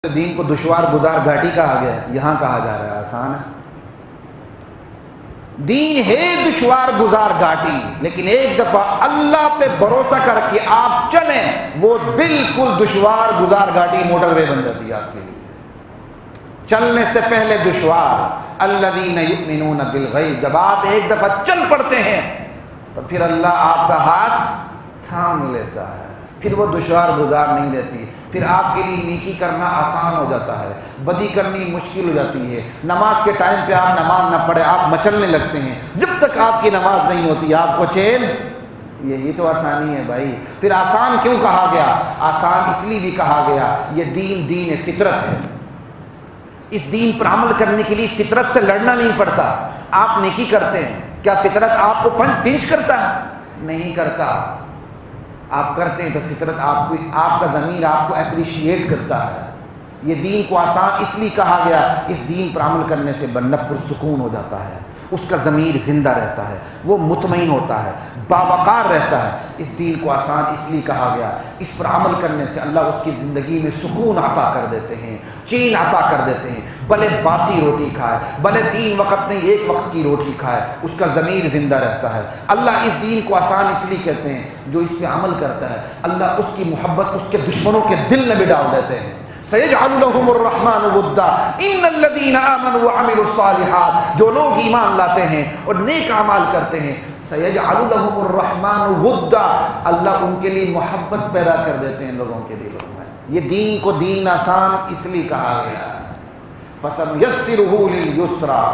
دین کو دشوار گزار گھاٹی کہا گیا ہے، یہاں کہا جا رہا ہے آسان ہے۔ دین ہے دشوار گزار گھاٹی، لیکن ایک دفعہ اللہ پہ بھروسہ کر کے آپ چلیں، وہ بالکل دشوار گزار گھاٹی موٹر وے بن جاتی ہے آپ کے لیے۔ چلنے سے پہلے دشوار، الذین یؤمنون بالغیب، جب آپ ایک دفعہ چل پڑتے ہیں تو پھر اللہ آپ کا ہاتھ تھام لیتا ہے، پھر وہ دشوار گزار نہیں رہتی، پھر آپ کے لیے نیکی کرنا آسان ہو جاتا ہے، بدی کرنی مشکل ہو جاتی ہے۔ نماز کے ٹائم پہ آپ نماز نہ پڑھے، آپ مچلنے لگتے ہیں، جب تک آپ کی نماز نہیں ہوتی آپ کو چین، یہی تو آسانی ہے بھائی۔ پھر آسان کیوں کہا گیا؟ آسان اس لیے بھی کہا گیا، یہ دین فطرت ہے۔ اس دین پر عمل کرنے کے لیے فطرت سے لڑنا نہیں پڑتا۔ آپ نیکی کرتے ہیں، کیا فطرت آپ کو پنچ کرتا ہے؟ نہیں کرتا۔ آپ کرتے ہیں تو فطرت آپ کا ضمیر آپ کو اپریشیٹ کرتا ہے۔ یہ دین کو آسان اس لیے کہا گیا، اس دین پر عمل کرنے سے بندہ پرسکون ہو جاتا ہے، اس کا ضمیر زندہ رہتا ہے، وہ مطمئن ہوتا ہے، باوقار رہتا ہے۔ اس دین کو آسان اس لیے کہا گیا، اس پر عمل کرنے سے اللہ اس کی زندگی میں سکون عطا کر دیتے ہیں، چین عطا کر دیتے ہیں۔ بھلے باسی روٹی کھائے، بھلے 3 وقت نہیں 1 وقت کی روٹی کھائے، اس کا ضمیر زندہ رہتا ہے۔ اللہ اس دین کو آسان اس لیے کہتے ہیں، جو اس پہ عمل کرتا ہے اللہ اس کی محبت اس کے دشمنوں کے دل میں بھی ڈال دیتے ہیں۔ سَيَجْعَلُ لَهُمُ الرَّحْمَنُ وُدًّا إِنَّ الَّذِينَ آمَنُوا وَعَمِلُوا الصَّالِحَاتِ، جو لوگ ایمان لاتے ہیں اور نیک اعمال کرتے ہیں، سَيَجْعَلُ لَهُمُ الرَّحْمَنُ وُدًّا، اللہ ان کے لیے محبت پیدا کر دیتے ہیں لوگوں کے دلوں میں۔ یہ دین کو دین آسان اس لیے کہا گیا ہے۔ فَسَنُيَسِّرُهُ لِلْيُسْرَىٰ،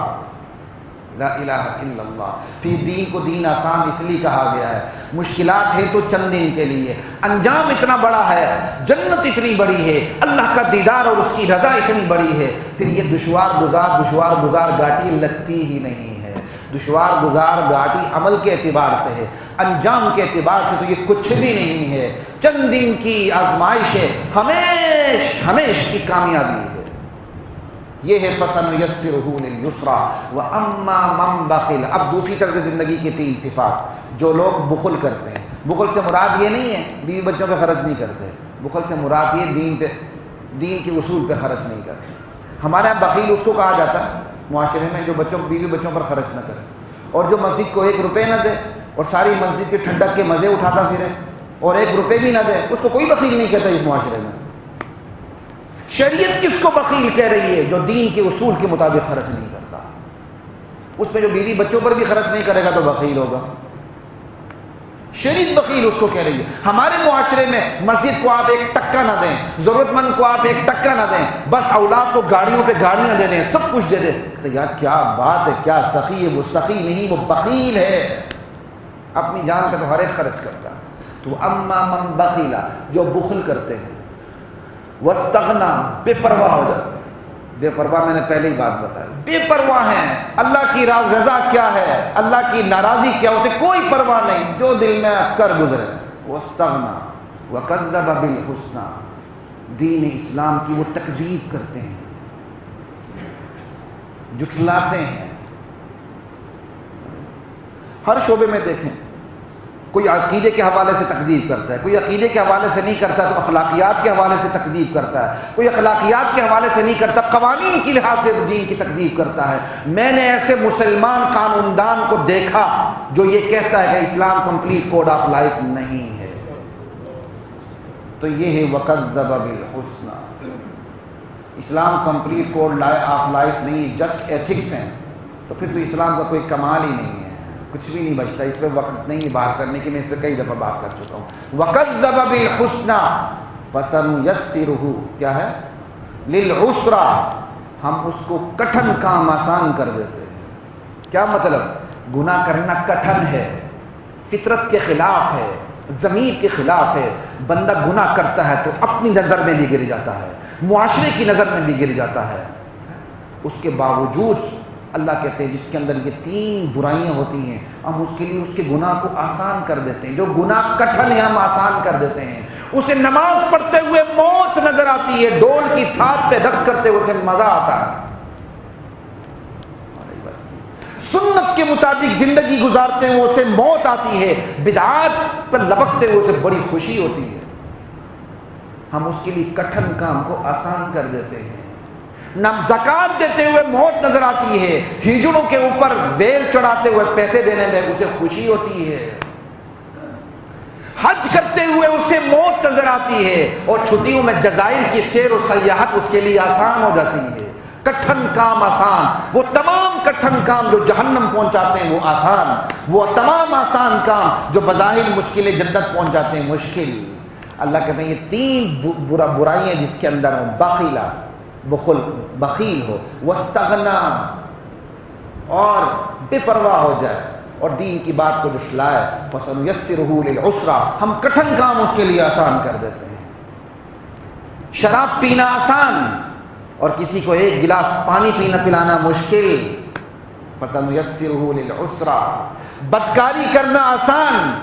لا الہ الا اللہ۔ پھر دین کو دین آسان اس لیے کہا گیا ہے، مشکلات ہیں تو چند دن کے لیے، انجام اتنا بڑا ہے، جنت اتنی بڑی ہے، اللہ کا دیدار اور اس کی رضا اتنی بڑی ہے، پھر یہ دشوار گزار گھاٹی لگتی ہی نہیں ہے۔ دشوار گزار گھاٹی عمل کے اعتبار سے ہے، انجام کے اعتبار سے تو یہ کچھ بھی نہیں ہے، چند دن کی آزمائش ہے، ہمیش کی کامیابی ہے۔ یہ ہے فَسَنُيَسِّرُهُ لِلْيُسْرَىٰ وَأَمَّا مَنْ بَخِلَ۔ اب دوسری طرز زندگی کی 3 صفات، جو لوگ بخل کرتے ہیں۔ بخل سے مراد یہ نہیں ہے بیوی بچوں پہ خرچ نہیں کرتے، بخل سے مراد یہ دین کے اصول پہ خرچ نہیں کرتے۔ ہمارے یہاں بخیل اس کو کہا جاتا ہے معاشرے میں جو بیوی بچوں پر خرچ نہ کرے، اور جو مسجد کو 1 روپے نہ دے اور ساری مسجد کے ٹھنڈک کے مزے اٹھاتا پھرے اور 1 روپے بھی نہ دے، اس کو کوئی بخیل نہیں کہتا اس معاشرے میں۔ شریعت کس کو بخیل کہہ رہی ہے؟ جو دین کے اصول کے مطابق خرچ نہیں کرتا۔ اس میں جو بیوی بچوں پر بھی خرچ نہیں کرے گا تو بخیل ہوگا۔ شریعت بخیل اس کو کہہ رہی ہے۔ ہمارے معاشرے میں مسجد کو آپ 1 ٹکا نہ دیں، ضرورت مند کو آپ 1 ٹکا نہ دیں، بس اولاد کو گاڑیوں پہ گاڑیاں دے دیں، سب کچھ دے دیں، کہتے یار کیا بات ہے، کیا سخی ہے۔ وہ سخی نہیں، وہ بخیل ہے، اپنی جان کا تو ہر ایک خرچ کرتا ہے۔ تو اما من بخیلا، جو بخل کرتے ہیں، واستغنا، بے پرواہ ہو جاتے ہیں۔ بے پرواہ میں نے پہلے ہی بات بتائی، بے پرواہ ہیں، اللہ کی رضا کیا ہے، اللہ کی ناراضی کیا، اسے کوئی پرواہ نہیں، جو دل میں کر گزرے۔ واستغنا وکذب بالحسنی، دین اسلام کی وہ تکذیب کرتے ہیں، جھٹلاتے ہیں۔ ہر شعبے میں دیکھیں، کوئی عقیدے کے حوالے سے تکذیب کرتا ہے، کوئی عقیدے کے حوالے سے نہیں کرتا تو اخلاقیات کے حوالے سے تکذیب کرتا ہے، کوئی اخلاقیات کے حوالے سے نہیں کرتا قوانین کی لحاظ سے دین کی تکذیب کرتا ہے۔ میں نے ایسے مسلمان قانون دان کو دیکھا جو یہ کہتا ہے کہ اسلام کمپلیٹ کوڈ آف لائف نہیں ہے۔ تو یہ ہے وَكَذَّبَ بِالْحُسْنَىٰ، اسلام کمپلیٹ کوڈ آف لائف نہیں، جسٹ ایتھکس ہیں، تو پھر تو اسلام کا کوئی کمال ہی نہیں ہے، کچھ بھی نہیں بچتا۔ اس پہ وقت نہیں بات کرنے کی، میں اس پہ کئی دفعہ بات کر چکا ہوں۔ وَكَذَّبَ بِالْحُسْنَىٰ فَسَنُيَسِّرُهُ، کیا ہے؟ لِلْعُسْرَىٰ، ہم اس کو کٹھن کام آسان کر دیتے ہیں۔ کیا مطلب؟ گناہ کرنا کٹھن ہے، فطرت کے خلاف ہے، ضمیر کے خلاف ہے۔ بندہ گناہ کرتا ہے تو اپنی نظر میں بھی گر جاتا ہے، معاشرے کی نظر میں بھی گر جاتا ہے، اس کے باوجود اللہ کہتے ہیں جس کے اندر یہ 3 برائیاں ہوتی ہیں، ہم اس کے لیے اس کے گناہ کو آسان کر دیتے ہیں۔ جو گناہ کٹھن ہے ہم آسان کر دیتے ہیں۔ اسے نماز پڑھتے ہوئے موت نظر آتی ہے، ڈول کی تھاپ پہ رقص کرتے ہوئے اسے مزہ آتا ہے، سنت کے مطابق زندگی گزارتے ہوئے اسے موت آتی ہے، بدعات پر لپکتے ہوئے اسے بڑی خوشی ہوتی ہے۔ ہم اس کے لیے کٹھن کام کو آسان کر دیتے ہیں۔ نہ زکات دیتے ہوئے موت نظر آتی ہے، ہجڑوں کے اوپر ویل چڑھاتے ہوئے پیسے دینے میں اسے خوشی ہوتی ہے، حج کرتے ہوئے اسے موت نظر آتی ہے، اور چھٹیوں میں جزائر کی سیر و سیاحت اس کے لیے آسان ہو جاتی ہے۔ کٹھن کام آسان، وہ تمام کٹھن کام جو جہنم پہنچاتے ہیں وہ آسان، وہ تمام آسان کام جو بظاہر مشکل جنت پہنچاتے ہیں مشکل۔ اللہ کہتے ہیں یہ تین برائیاں جس کے اندر ہوں، بخیلا، بخیل ہو، واستغنا، اور بے پرواہ ہو جائے اور دین کی بات کو جھٹلائے، فَسَنُيَسِّرُهُ لِلْعُسْرَىٰ، ہم کٹھن کام اس کے لیے آسان کر دیتے ہیں۔ شراب پینا آسان اور کسی کو ایک گلاس پانی پلانا مشکل، فَسَنُيَسِّرُهُ لِلْعُسْرَىٰ۔ بدکاری کرنا آسان